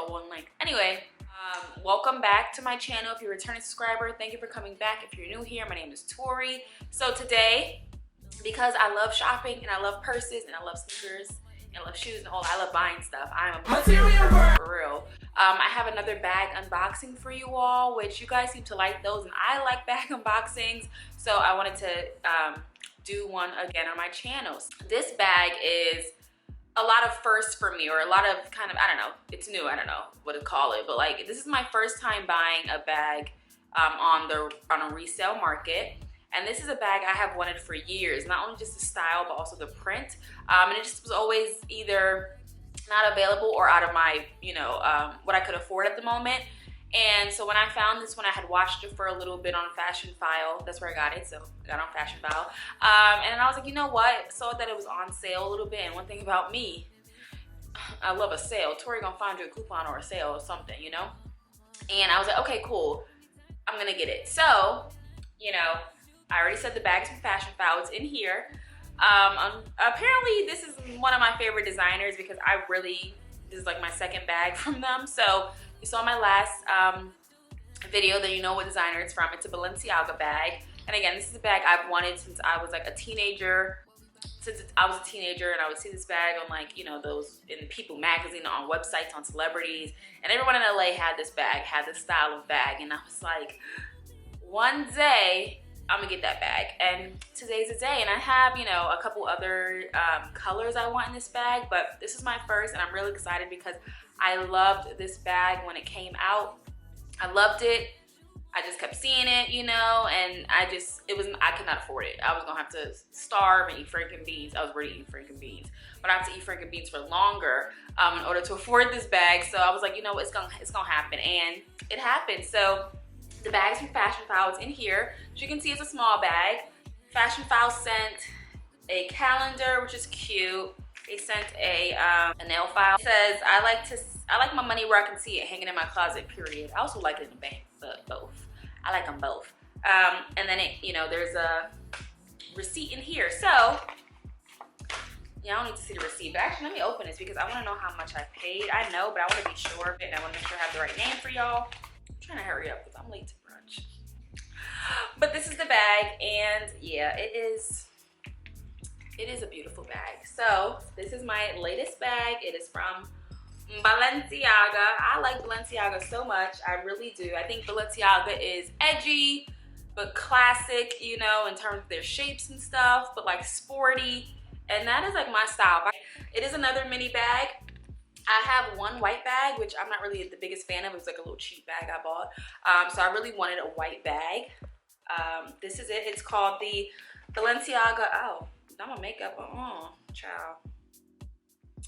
all one link. Anyway, welcome back to my channel. If you're a returning subscriber, thank you for coming back. If you're new here, my name is Tori. So today, because I love shopping and I love purses and I love sneakers and I love shoes and all, I love buying stuff. I'm a material girl for real. I have another bag unboxing for you all, which you guys seem to like those, and I like bag unboxings, so I wanted to do one again on my channels. This bag is a lot of firsts for me, or a lot of kind of, I don't know, it's new, I don't know what to call it, but like this is my first time buying a bag on a resale market. And this is a bag I have wanted for years, not only just the style, but also the print. And it just was always either not available or out of my, you know, what I could afford at the moment. And so when I found this one, I had watched it for a little bit on Fashionphile. That's where I got it, so I got on Fashionphile. And I was like, you know what? Saw that it was on sale a little bit. And one thing about me, I love a sale. Tori gonna find you a coupon or a sale or something, you know? And I was like, okay, cool. I'm gonna get it. So, you know, I already said the bag's from Fashionphile. It's in here. Apparently, this is one of my favorite designers because this is like my second bag from them. So you saw my last video, then you know what designer it's from. It's a Balenciaga bag. And again, this is a bag I've wanted since I was like a teenager. Since I was a teenager, and I would see this bag on, like, you know, those in People magazine, on websites, on celebrities. And everyone in LA had this bag, had this style of bag. And I was like, one day I'm gonna get that bag, and today's the day. And I have, you know, a couple other colors I want in this bag, but this is my first, and I'm really excited because I loved this bag when it came out. I loved it. I just kept seeing it, you know, and I could not afford it. I was gonna have to starve and eat Franken beans. I was already eating Franken beans, but I have to eat Franken beans for longer in order to afford this bag. So I was like, you know, it's gonna happen, and it happened. So the bag's from Fashionphile. It's in here. As you can see, it's a small bag. Fashionphile sent a calendar, which is cute. They sent a nail file. It says, I like my money where I can see it, hanging in my closet, period. I also like it in the bank, but both. I like them both. And then you know, there's a receipt in here. So yeah, I don't need to see the receipt, but actually let me open this because I want to know how much I paid. I know, but I want to be sure of it, and I want to make sure I have the right name for y'all. I'm trying to hurry up because I'm late to brunch. But this is the bag, and yeah, it is a beautiful bag. So this is my latest bag. It is from Balenciaga. I like Balenciaga so much. I really do. I think Balenciaga is edgy but classic, you know, in terms of their shapes and stuff, but like sporty, and that is like my style. It is another mini bag. I have one white bag, which I'm not really the biggest fan of. It was like a little cheap bag I bought. So I really wanted a white bag. This is it. It's called the Balenciaga. Oh, not my makeup. Child.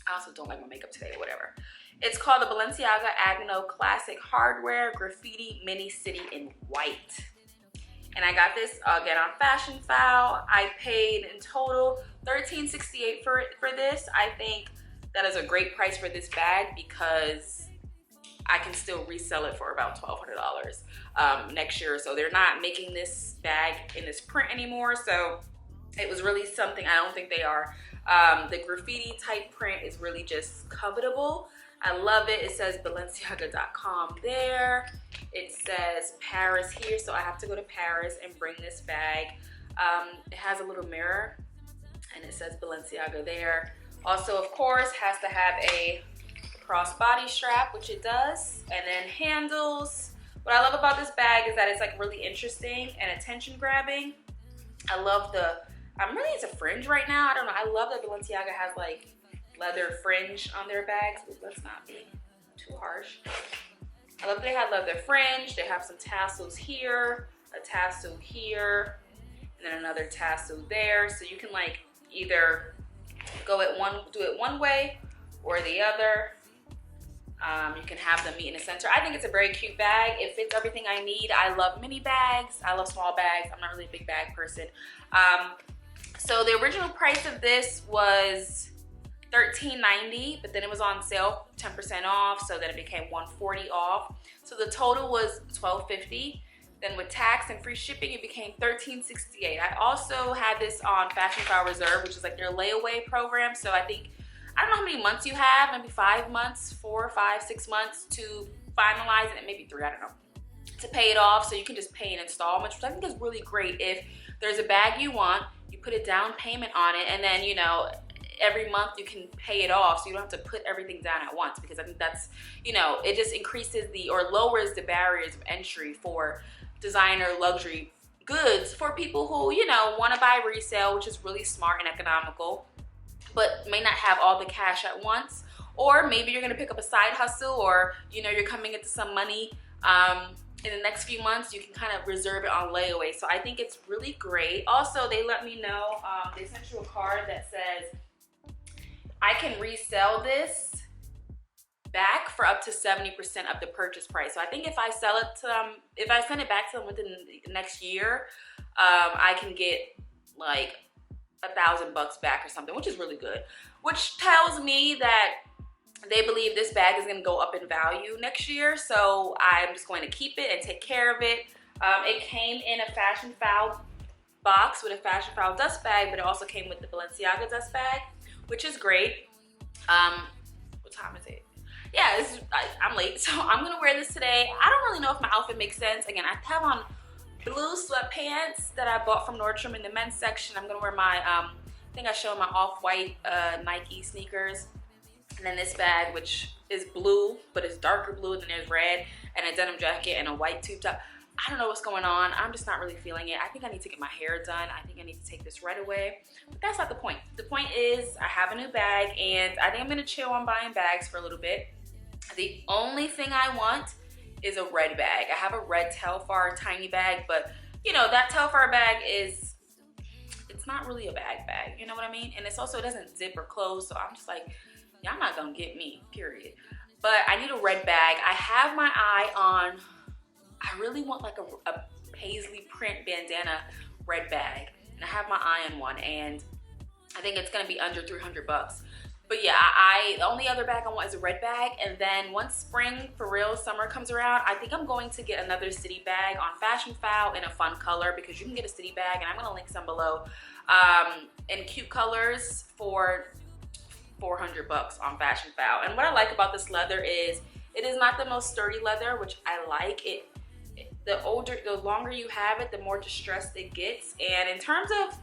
I also don't like my makeup today or whatever. It's called the Balenciaga Agneau Classic Hardware Graffiti Mini City in white. And I got this again on Fashionphile. I paid in total $13.68 for this. I think that is a great price for this bag because I can still resell it for about $1,200 next year. So they're not making this bag in this print anymore. So it was really something. I don't think they are. The graffiti type print is really just covetable. I love it. It says Balenciaga.com there. It says Paris here, so I have to go to Paris and bring this bag. It has a little mirror, and it says Balenciaga there. Also, of course, has to have a crossbody strap, which it does, and then handles. What I love about this bag is that it's like really interesting and attention grabbing. I love I'm really into fringe right now. I don't know. I love that Balenciaga has like leather fringe on their bags. Ooh, let's not be too harsh. I love that they have leather fringe. They have some tassels here, a tassel here, and then another tassel there. So you can like either do it one way or the other. You can have them meet in the center. I think it's a very cute bag. It fits everything I need. I love mini bags. I love small bags. I'm not really a big bag person. So the original price of this was $13.90, but then it was on sale 10% off, so then it became $140 off. So the total was $12.50. Then with tax and free shipping, it became $13.68. I also had this on Fashionphile Reserve, which is like their layaway program. So I think I don't know how many months you have, maybe 5 months, 4, 5, 6 months to finalize it, and maybe 3, I don't know, to pay it off. So you can just pay in installments, which I think is really great. If there's a bag you want, you put a down payment on it, and then, you know, every month you can pay it off, so you don't have to put everything down at once, because I think that's, you know, it just increases the, or lowers the barriers of entry for designer luxury goods for people who, you know, want to buy resale, which is really smart and economical, but may not have all the cash at once. Or maybe you're going to pick up a side hustle, or, you know, you're coming into some money in the next few months. You can kind of reserve it on layaway. So I think it's really great. Also, they let me know, they sent you a card that says I can resell this back for up to 70% of the purchase price. So I think if I sell it to them, if I send it back to them within the next year, I can get like $1,000 back or something, which is really good. Which tells me that they believe this bag is going to go up in value next year. So I'm just going to keep it and take care of it. It came in a Fashionphile box with a Fashionphile dust bag, but it also came with the Balenciaga dust bag, which is great. What time is it? Yeah, I'm late, so I'm gonna wear this today. I don't really know if my outfit makes sense. Again, I have on blue sweatpants that I bought from Nordstrom in the men's section. I'm gonna wear my, I think I showed my off-white Nike sneakers. And then this bag, which is blue, but it's darker blue than there's red, and a denim jacket and a white tube top. I don't know what's going on. I'm just not really feeling it. I think I need to get my hair done. I think I need to take this right away. But that's not the point. The point is I have a new bag, and I think I'm gonna chill on buying bags for a little bit. The only thing I want is a red bag. I have a red Telfar tiny bag, but you know, that Telfar bag is, it's not really a bag, you know what I mean? And it's also, it doesn't zip or close, so I'm just like, y'all not gonna get me, period. But I need a red bag. I have my eye on, I really want like a paisley print bandana red bag. And I have my eye on one, and I think it's gonna be under 300 bucks. But yeah, the only other bag I want is a red bag. And then once spring, for real, summer comes around, I think I'm going to get another city bag on Fashionphile in a fun color, because you can get a city bag, and I'm gonna link some below, in cute colors for 400 bucks on Fashionphile. And what I like about this leather is it is not the most sturdy leather, which I like. The longer you have it, the more distressed it gets. And in terms of,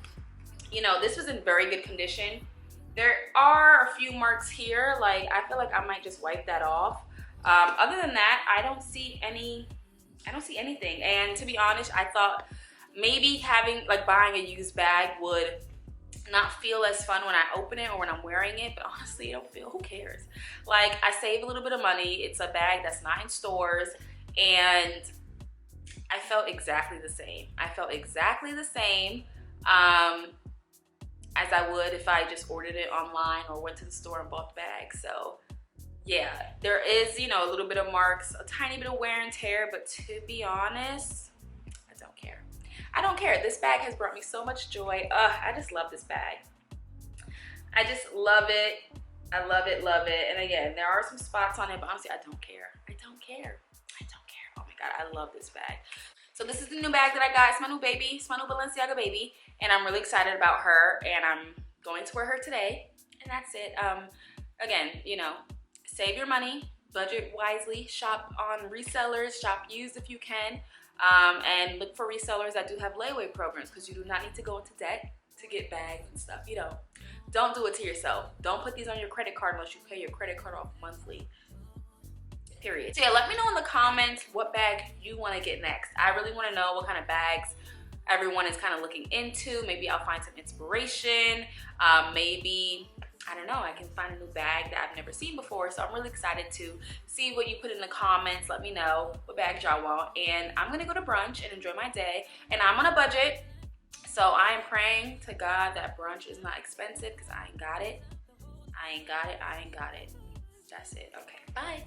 you know, this was in very good condition. There are a few marks here. Like, I feel like I might just wipe that off. Other than that, I don't see anything. And to be honest, I thought maybe buying a used bag would not feel as fun when I open it or when I'm wearing it, but honestly, I don't feel, who cares? Like, I save a little bit of money. It's a bag that's not in stores, and I felt exactly the same. I felt exactly the same as I would if I just ordered it online or went to the store and bought the bag. So yeah, there is, you know, a little bit of marks, a tiny bit of wear and tear, but to be honest, I don't care. I don't care. This bag has brought me so much joy. I just love this bag. I just love it. I love it, love it. And again, there are some spots on it, but honestly, I don't care. I don't care. I don't care. Oh my God, I love this bag. So this is the new bag that I got. It's my new baby. It's my new Balenciaga baby. And I'm really excited about her. And I'm going to wear her today. And that's it. Again, you know, save your money. Budget wisely. Shop on resellers. Shop used if you can. And look for resellers that do have layaway programs, because you do not need to go into debt to get bags and stuff. You know, don't do it to yourself. Don't put these on your credit card unless you pay your credit card off monthly. Period. So yeah, let me know in the comments what bag you want to get next. I really want to know what kind of bags everyone is kind of looking into. Maybe I'll find some inspiration. Maybe, I don't know, I can find a new bag that I've never seen before. So I'm really excited to see what you put in the comments. Let me know what bags y'all want. And I'm gonna go to brunch and enjoy my day. And I'm on a budget, so I am praying to God that brunch is not expensive, because I ain't got it. I ain't got it. I ain't got it. That's it. Okay, bye.